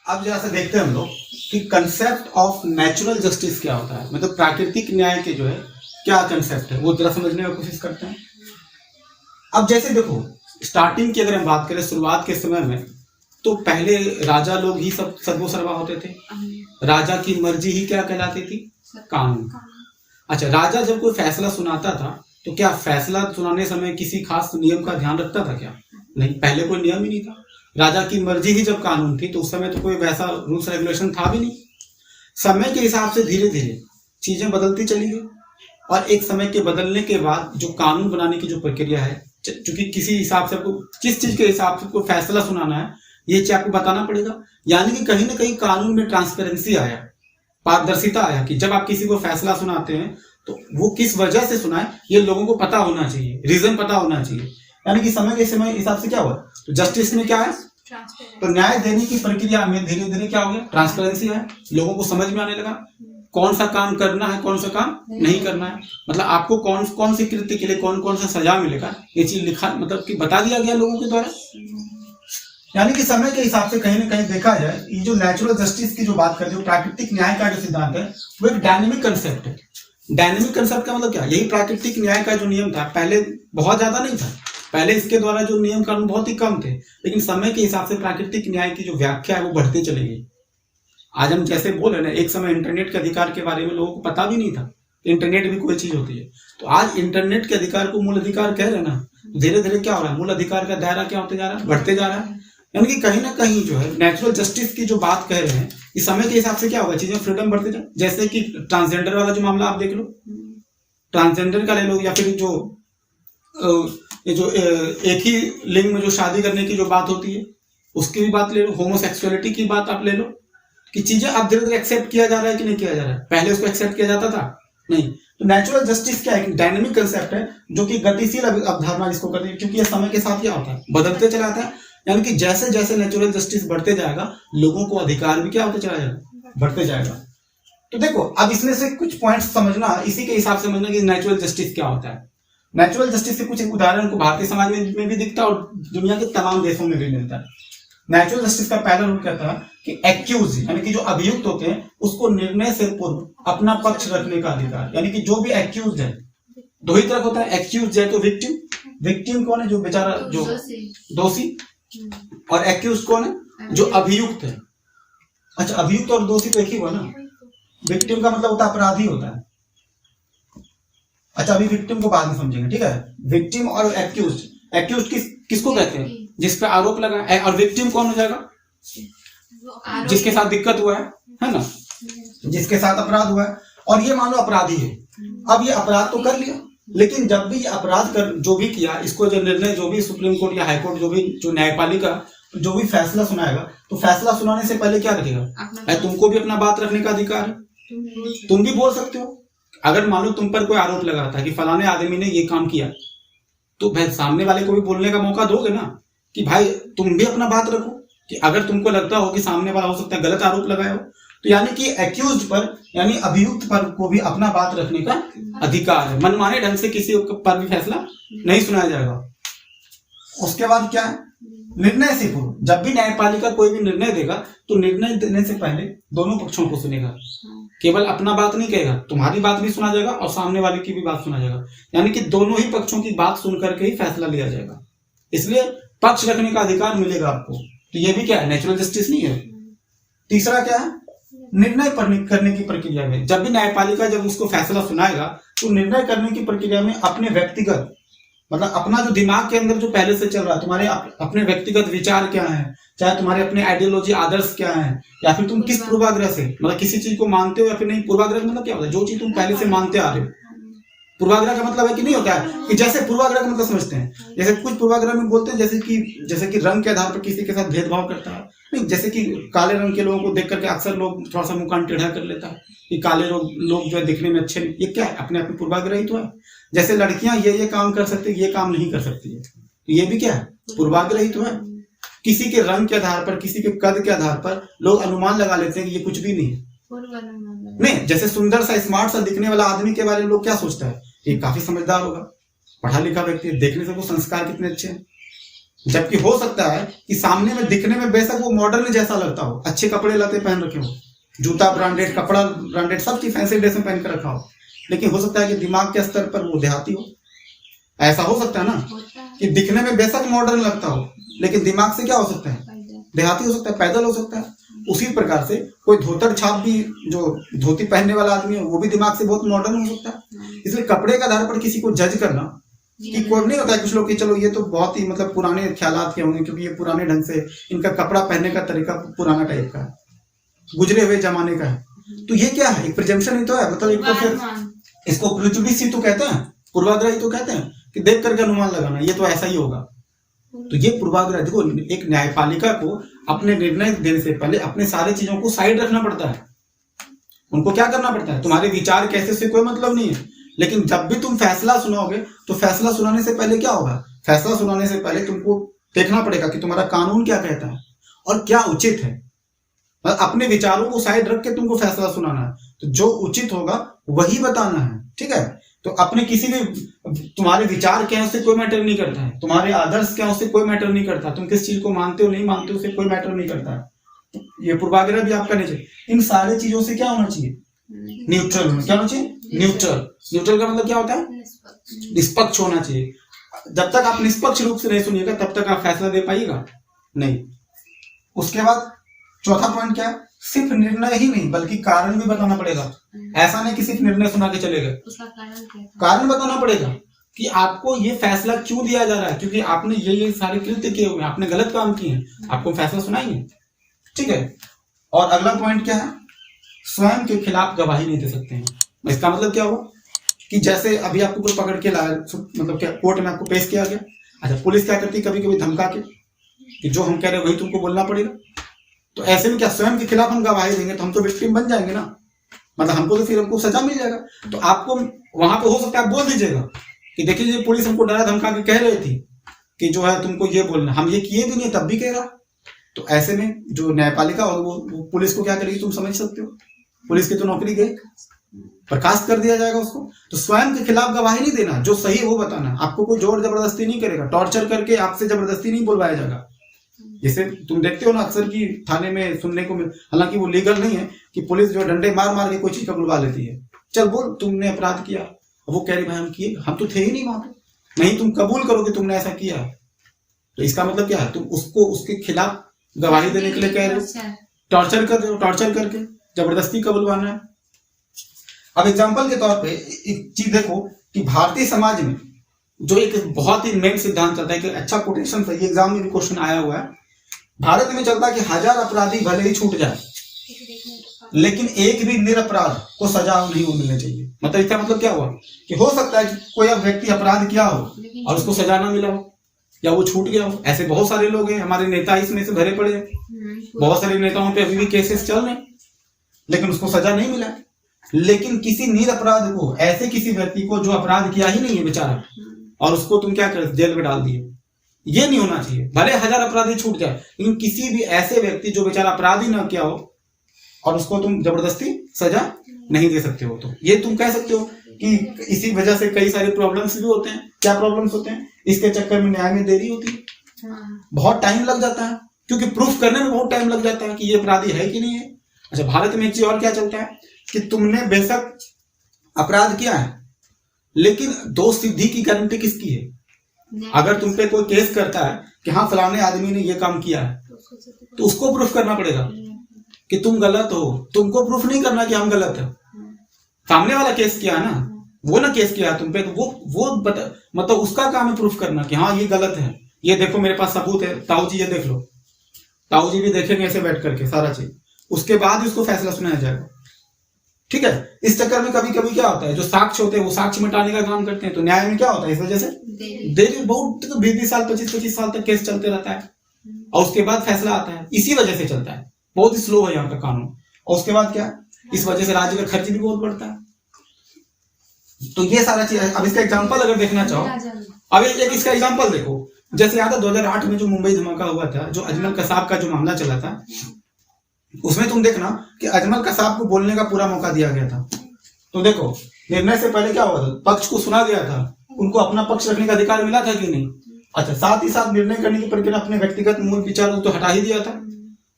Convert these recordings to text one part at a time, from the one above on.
अब जैसे देखते हैं हम लोग कि कंसेप्ट ऑफ नेचुरल जस्टिस क्या होता है, मतलब प्राकृतिक न्याय के जो है क्या कंसेप्ट है वो जरा समझने की कोशिश करते हैं। अब जैसे देखो, स्टार्टिंग की अगर हम बात करें, शुरुआत के समय में तो पहले राजा लोग ही सब सर्वोसर्वा होते थे। राजा की मर्जी ही क्या कहलाती थी? कानून। अच्छा, राजा जब कोई फैसला सुनाता था तो क्या फैसला सुनाने समय किसी खास नियम का ध्यान रखता था क्या? नहीं, पहले कोई नियम ही नहीं था। राजा की मर्जी ही जब कानून थी तो उस समय तो कोई वैसा रूल्स रेगुलेशन था भी नहीं। समय के हिसाब से धीरे धीरे चीजें बदलती चली गई और एक समय के बदलने के बाद जो कानून बनाने की जो प्रक्रिया है, चूंकि किसी हिसाब से आपको किस चीज के हिसाब से कोई फैसला सुनाना है ये चीज आपको बताना पड़ेगा। यानी कि कहीं ना कहीं कानून में ट्रांसपेरेंसी आया, पारदर्शिता आया कि जब आप किसी को फैसला सुनाते हैं तो वो किस वजह से सुनाए ये लोगों को पता होना चाहिए, रीजन पता होना चाहिए। यानी कि समय के समय हिसाब से क्या हुआ, तो जस्टिस में क्या है, तो न्याय देने की प्रक्रिया में धीरे धीरे क्या हो गया, ट्रांसपेरेंसी है। लोगों को समझ में आने लगा कौन सा काम करना है, कौन सा काम नहीं करना है, मतलब आपको कौन कौन सी कृत्य के लिए कौन कौन सा सजा मिलेगा, ये चीज लिखा मतलब कि बता दिया गया लोगों के द्वारा। यानी कि समय के हिसाब से कहीं ना कहीं देखा जाए, ये जो नेचुरल जस्टिस की जो बात करते हैं, प्राकृतिक न्याय का जो सिद्धांत है वो एक डायनेमिक कंसेप्ट है। डायनेमिक कंसेप्ट का मतलब क्या, यही प्राकृतिक न्याय का जो नियम था पहले बहुत ज्यादा नहीं था, पहले इसके द्वारा जो नियम कानून बहुत ही कम थे, लेकिन समय के हिसाब से प्राकृतिक न्याय की जो व्याख्या है वो बढ़ती चली गई। आज हम जैसे बोल रहे ना, एक समय इंटरनेट के अधिकार के बारे में लोगों को पता भी नहीं था, इंटरनेट भी कोई चीज होती है। तो आज इंटरनेट के अधिकार को मूल अधिकार कह रहे हैं ना, धीरे धीरे क्या हो रहा है, मूल अधिकार का दायरा क्या होते जा रहा है, बढ़ते जा रहा है। यानी कि कहीं ना कहीं जो है नेचुरल जस्टिस की जो बात कह रहे हैं, इस समय के हिसाब से क्या होगा, चीजें फ्रीडम बढ़ते जाए। जैसे कि ट्रांसजेंडर वाला जो मामला आप देख लो, ट्रांसजेंडर का ले लो, या फिर जो ये जो एक ही लिंग में जो शादी करने की जो बात होती है उसकी भी बात ले लो, होमोसेक्सुअलिटी की बात आप ले लो, कि चीजें अब धीरे धीरे एक्सेप्ट किया जा रहा है कि नहीं किया जा रहा है, पहले उसको एक्सेप्ट किया जाता था नहीं। तो नेचुरल जस्टिस क्या है, डायनेमिक कंसेप्ट है जो कि गतिशील अवधारणा जिसको कहते हैं, क्योंकि ये समय के साथ क्या होता है, बदलते चला जाता है। यानी कि जैसे जैसे नेचुरल जस्टिस बढ़ते जाएगा लोगों को अधिकार भी क्या होते चला जाएगा, बढ़ते जाएगा। तो देखो, अब इसमें से कुछ पॉइंट्स समझना, इसी के हिसाब से समझना कि नेचुरल जस्टिस क्या होता है। नेचुरल जस्टिस के कुछ उदाहरण को भारतीय समाज में भी दिखता है और दुनिया के तमाम देशों में भी मिलता है। नेचुरल जस्टिस का पहला रूल कहता है कि एक्यूज यानी कि जो अभियुक्त होते हैं उसको निर्णय से पूर्व अपना पक्ष रखने का अधिकार। यानी कि जो भी एक्यूज है, दो ही तरफ होता है, एक्यूज है तो विक्टिम, विक्टिम कौन है, जो बेचारा जो दोषी, और एक्यूज कौन है, जो अभियुक्त है। अच्छा, अभियुक्त और दोषी तो एक ही हुआ ना, विक्टिम का मतलब होता है अपराधी होता है। अच्छा, अभी विक्टिम को बाद में समझेंगे, ठीक है। विक्टिम और एक्यूज, एक्यूज किसको कहते हैं, जिस पे आरोप लगा है, और विक्टिम कौन हो जाएगा, जिसके साथ दिक्कत हुआ है ना, जिसके साथ अपराध हुआ है। और ये मानो अपराधी है, अब ये अपराध तो कर लिया, लेकिन जब भी ये अपराध कर जो भी किया, इसको जो निर्णय जो भी सुप्रीम कोर्ट या हाई कोर्ट जो भी जो न्यायपालिका जो भी फैसला सुनाएगा, तो फैसला सुनाने से पहले क्या रखेगा, तुमको भी अपना बात रखने का अधिकार है, तुम भी बोल सकते हो। अगर मान लो तुम पर कोई आरोप लगा था कि फलाने आदमी ने ये काम किया, तो भाई सामने वाले को भी बोलने का मौका दोगे ना, कि भाई तुम भी अपना बात रखो, कि अगर तुमको लगता हो कि सामने वाला हो सकता है गलत आरोप लगाया हो, तो यानी कि एक्यूज्ड पर यानी अभियुक्त पर को भी अपना बात रखने का अधिकार है। मनमाने ढंग से किसी पर भी फैसला नहीं सुनाया जाएगा। उसके बाद क्या है, निर्णय से पूर्व, जब भी न्यायपालिका कोई भी निर्णय देगा तो निर्णय देने से पहले दोनों पक्षों को सुनेगा, केवल अपना बात नहीं कहेगा, तुम्हारी बात भी सुना जाएगा और सामने वाले की भी बात सुना जाएगा। यानी कि दोनों ही पक्षों की बात सुन करके ही फैसला लिया जाएगा, इसलिए पक्ष रखने का अधिकार मिलेगा आपको। तो ये भी क्या है, नेचुरल जस्टिस नहीं है। तीसरा क्या है, निर्णय करने की प्रक्रिया में, जब भी न्यायपालिका जब उसको फैसला सुनाएगा तो निर्णय करने की प्रक्रिया में अपने व्यक्तिगत मतलब अपना जो दिमाग के अंदर जो पहले से चल रहा है, तुम्हारे अपने व्यक्तिगत विचार क्या है, चाहे तुम्हारे अपने आइडियोलॉजी आदर्श क्या है, या फिर तुम किस पूर्वाग्रह से मतलब किसी चीज को मानते हो या फिर नहीं। पूर्वाग्रह मतलब क्या होता है, जो चीज तुम पहले से मानते आ रहे हो। पूर्वाग्रह का मतलब है कि नहीं होता है कि जैसे पूर्वाग्रह का मतलब समझते हैं, जैसे कुछ पूर्वाग्रह में बोलते हैं जैसे कि रंग के आधार पर किसी के साथ भेदभाव करता है, नहीं, जैसे कि काले रंग के लोगों को देख करके अक्सर लोग थोड़ा सा मुंह कान टेढ़ा कर लेता है कि काले लोग जो है दिखने में अच्छे नहीं। ये क्या है, अपने आप में पूर्वाग्रह ही तो है। जैसे लड़कियां ये काम कर सकती है, ये काम नहीं कर सकती है, तो ये भी क्या है, पूर्वाग्रह ही तो है। किसी के रंग के आधार पर, किसी के कद के आधार पर लोग अनुमान लगा लेते हैं कि ये कुछ भी नहीं है। नहीं, जैसे सुंदर सा स्मार्ट सा दिखने वाला आदमी के बारे में लोग क्या सोचता है, ये काफी समझदार होगा, पढ़ा लिखा व्यक्ति, देखने से वो संस्कार कितने अच्छे हैं। जबकि हो सकता है कि सामने में दिखने में बेशक वो मॉडर्न जैसा लगता हो, अच्छे कपड़े लाते पहन रखे हो, जूता ब्रांडेड, कपड़ा ब्रांडेड, सब चीज फैंसी ड्रेस में पहन कर रखा हो, लेकिन हो सकता है कि दिमाग के स्तर पर वो देहाती हो। ऐसा हो सकता है ना कि दिखने में बेशक मॉडर्न लगता हो, लेकिन दिमाग से क्या हो सकता है, देहाती हो सकता है, पैदल हो सकता है। उसी प्रकार से कोई धोतर छाप भी, जो धोती पहनने वाला आदमी है, वो भी दिमाग से बहुत मॉडर्न हो सकता है। इसलिए कपड़े के आधार पर किसी को जज करना कि कोई नहीं होता है कुछ लोग कि चलो ये तो बहुत ही मतलब पुराने ख्यालात के होंगे, क्योंकि ये पुराने ढंग से इनका कपड़ा पहनने का तरीका पुराना टाइप का है, गुजरे हुए जमाने का है। तो ये क्या है, एक प्रिजम्पशन ही तो है, मतलब एक तो फिर इसको प्रिजुडिस ही तो कहते हैं, पूर्वाग्रह ही तो कहते हैं कि देख करके अनुमान लगाना ये तो ऐसा ही होगा। तो ये पूर्वाग्रह, देखो एक न्यायपालिका को अपने निर्णय देने से पहले अपने सारी चीजों को साइड रखना पड़ता है। उनको क्या करना पड़ता है, तुम्हारे विचार कैसे से कोई मतलब नहीं है, लेकिन जब भी तुम फैसला सुनाओगे तो फैसला सुनाने से पहले क्या होगा, फैसला सुनाने से पहले तुमको देखना पड़ेगा कि तुम्हारा कानून क्या कहता है और क्या उचित है। अपने विचारों को साइड रख के तुमको फैसला सुनाना है, तो जो उचित होगा वही बताना है, ठीक है। तो अपने किसी भी, तुम्हारे विचार क्या है उससे कोई मैटर नहीं करता है, तुम्हारे आदर्श क्या है उससे कोई मैटर नहीं करता, तुम किस चीज को मानते हो नहीं मानते हो उससे कोई मैटर नहीं करता है। ये पूर्वाग्रह भी आपका नहीं चाहिए। इन सारी चीजों से क्या होना चाहिए, न्यूट्रल होना, क्या होना चाहिए, न्यूट्रल। न्यूट्रल का मतलब क्या होता है, निष्पक्ष होना चाहिए। जब तक आप निष्पक्ष रूप से नहीं सुनिएगा तब तक आप फैसला दे पाइएगा नहीं। उसके बाद चौथा पॉइंट क्या है, सिर्फ निर्णय ही नहीं बल्कि कारण भी बताना पड़ेगा। ऐसा नहीं कि सिर्फ निर्णय सुना के चले गए, उसका कारण बताना पड़ेगा कि आपको ये फैसला क्यों दिया जा रहा है, क्योंकि आपने ये सारे कृत्य किए हुए, आपने गलत काम किए हैं, आपको फैसला सुनाएंगे, ठीक है। और अगला पॉइंट क्या है, स्वयं के खिलाफ गवाही नहीं दे सकते हैं। इसका मतलब क्या हुआ कि जैसे अभी आपको कोई पकड़ के लाया, मतलब क्या कोर्ट में आपको पेश किया गया, अच्छा पुलिस क्या करती है कभी कभी धमका के कि जो हम कह रहे हैं वही तुमको बोलना पड़ेगा। तो ऐसे में क्या स्वयं के खिलाफ हम गवाही देंगे तो हम तो विक्टिम बन जाएंगे ना, मतलब हमको तो फिर हमको सजा मिल जाएगा। तो आपको वहां पे हो सकता है आप बोल दीजिएगा कि देखिए ये पुलिस हमको डरा धमका के कह रही थी कि जो है तुमको ये बोलना, हम ये किए भी नहीं तब भी कह रहा। तो ऐसे में जो न्यायपालिका होगी वो पुलिस को क्या करेगी, तुम समझ सकते हो, पुलिस की तो नौकरी गई, बर्खास्त कर दिया जाएगा उसको। तो स्वयं के खिलाफ गवाही नहीं देना, जो सही है वो बताना। आपको कोई जोर जबरदस्ती नहीं करेगा, टॉर्चर करके आपसे जबरदस्ती नहीं बोलवाया जाएगा। जैसे तुम देखते हो ना अक्सर की थाने में सुनने को हालांकि वो लीगल नहीं है कि पुलिस जो डंडे मार मार के कोई चीज का बुलवा लेती है, चल बोल तुमने अपराध किया, वो कह रही भाई हम किए, हम तो थे ही नहीं वहां पे, नहीं तुम कबूल करो कि तुमने ऐसा किया। तो इसका मतलब क्या है, तुम उसको उसके खिलाफ गवाही देने के लिए कह रहे हो, टॉर्चर कर रहे हो, टॉर्चर करके जबरदस्ती का बुलवाना है। अब एग्जाम्पल के तौर पर एक चीज देखो कि भारतीय समाज में जो एक बहुत ही मेन सिद्धांत चलता है कि अच्छा कोटेशन से एग्जाम में भी क्वेश्चन आया हुआ है, भारत में चलता है कि 1000 अपराधी भले ही छूट जाए लेकिन एक भी निरपराध को सजा नहीं मिलनी चाहिए। मतलब इसका मतलब क्या हुआ कि हो सकता है कि कोई व्यक्ति अपराध किया हो और उसको सजा ना मिला हो या वो छूट गया हो। ऐसे बहुत सारे लोग हैं, हमारे नेता इसमें से भरे पड़े हैं, बहुत सारे नेताओं पे अभी भी केसेस चल रहे हैं लेकिन उसको सजा नहीं मिला। लेकिन किसी निरपराध को, ऐसे किसी व्यक्ति को जो अपराध किया ही नहीं है बेचारा, और उसको तुम क्या कर जेल में डाल दिए, ये नहीं होना चाहिए। भले 1000 अपराधी छूट जाए लेकिन किसी भी ऐसे व्यक्ति जो बेचारा अपराध ही ना किया हो और उसको तुम जबरदस्ती सजा नहीं दे सकते हो। तो ये तुम कह सकते हो कि इसी वजह से कई सारे प्रॉब्लम्स भी होते हैं। क्या प्रॉब्लम्स होते हैं, इसके चक्कर में न्याय में देरी होती है, बहुत टाइम लग जाता है, क्योंकि प्रूफ करने में बहुत टाइम लग जाता है कि ये अपराधी है कि नहीं है। अच्छा, भारत में एक चीज और क्या चलता है कि तुमने बेशक अपराध किया है लेकिन दोष सिद्धि की गारंटी किसकी है? अगर तुम पे कोई केस करता है कि हाँ फलाने आदमी ने ये काम किया है तो उसको प्रूफ करना पड़ेगा कि तुम गलत हो। तुमको प्रूफ नहीं करना कि हम गलत है, सामने वाला केस किया है ना, वो ना केस किया है तुम पे, तो वो मतलब उसका काम है प्रूफ करना कि हाँ ये गलत है, ये देखो मेरे पास सबूत है, ताऊ जी ये देख लो। ताऊ जी भी देखेंगे ऐसे बैठ करके सारा चीज, उसके बाद उसको फैसला सुनाया जाएगा, ठीक है। इस चक्कर में कभी कभी क्या होता है, जो साक्ष्य होते हैं वो साक्ष्य मिटाने का काम करते हैं, तो न्याय में क्या होता है इस वजह से देरी, बहुत 20-20 साल 25-25 साल तक केस चलते रहता है और उसके बाद फैसला आता है। इसी वजह से चलता है, बहुत ही स्लो है यहाँ का कानून। और उसके बाद क्या, इस वजह से राज्य का खर्च भी बहुत बढ़ता है। तो ये सारा चीज। अब इसका एग्जाम्पल अगर देखना चाहो, अब एक इसका एग्जाम्पल देखो, जैसे याद है 2008 में जो मुंबई धमाका हुआ था, जो अजमल कसाब का जो मामला चला था, उसमें तुम देखना कि अजमल कसाब को बोलने का पूरा मौका दिया गया था। तो देखो निर्णय से पहले क्या हुआ था, पक्ष को सुना गया था, उनको अपना पक्ष रखने का अधिकार मिला था कि नहीं। अच्छा, साथ ही साथ निर्णय करने की प्रक्रिया अपने व्यक्तिगत मूल विचारों को तो हटा ही दिया था।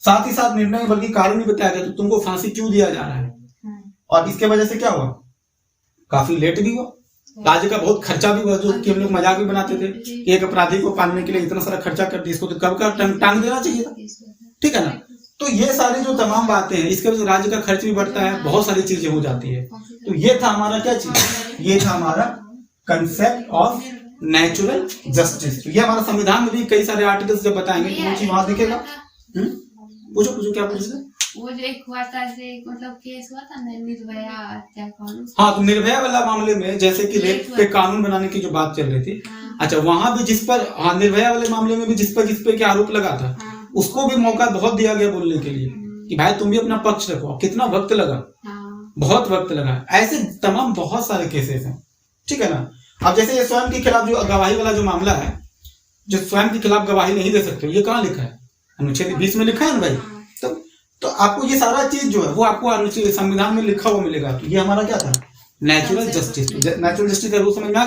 साथ ही साथ निर्णय बल्कि कारण भी बताया गया, तो तुमको फांसी क्यों दिया जा रहा है, और इसके वजह से क्या हुआ, काफी लेट भी हुआ, राज्य का बहुत खर्चा भी हुआ, जो कि हम लोग मजाक भी बनाते थे कि एक अपराधी को पालने के लिए इतना सारा खर्चा कर दिया, इसको तो कब का टांग देना चाहिए था, ठीक है ना। तो ये सारी जो तमाम बातें हैं, इसके वजह से राज्य का खर्च भी बढ़ता है, बहुत सारी चीजें हो जाती है। तो ये था हमारा क्या चीज, ये था हमारा कंसेप्ट ऑफ नेचुरल जस्टिस। ये हमारा संविधान में भी कई सारे आर्टिकल्स जब बताएंगे तो वो चीज वहां दिखेगा। पूछो क्या पूछ रहे, वो जो एक हुआ था, मतलब केस हुआ था ना, निर्भया हत्याकांड। हाँ, तो निर्भया वाला मामले में जैसे कि रेप पे कानून बनाने की जो बात चल रही थी, अच्छा वहां भी जिस पर, हाँ निर्भया वाले मामले में भी जिस पे क्या आरोप लगा था, उसको भी मौका बहुत दिया गया बोलने के लिए कि भाई तुम भी अपना पक्ष रखो। कितना वक्त लगा, बहुत वक्त लगा। ऐसे तमाम बहुत सारे केसेस हैं, ठीक है ना। अब जैसे ये स्वयं के खिलाफ जो गवाही वाला जो मामला है, जो स्वयं के खिलाफ गवाही नहीं दे सकते, ये कहाँ लिखा है, अनुच्छेद 20 में लिखा है ना भाई। तो आपको ये सारा चीज जो है वो आपको संविधान में लिखा हुआ मिलेगा। तो ये हमारा क्या था, नेचुरल जस्टिस। नेचुरल जस्टिस का रूल समझ में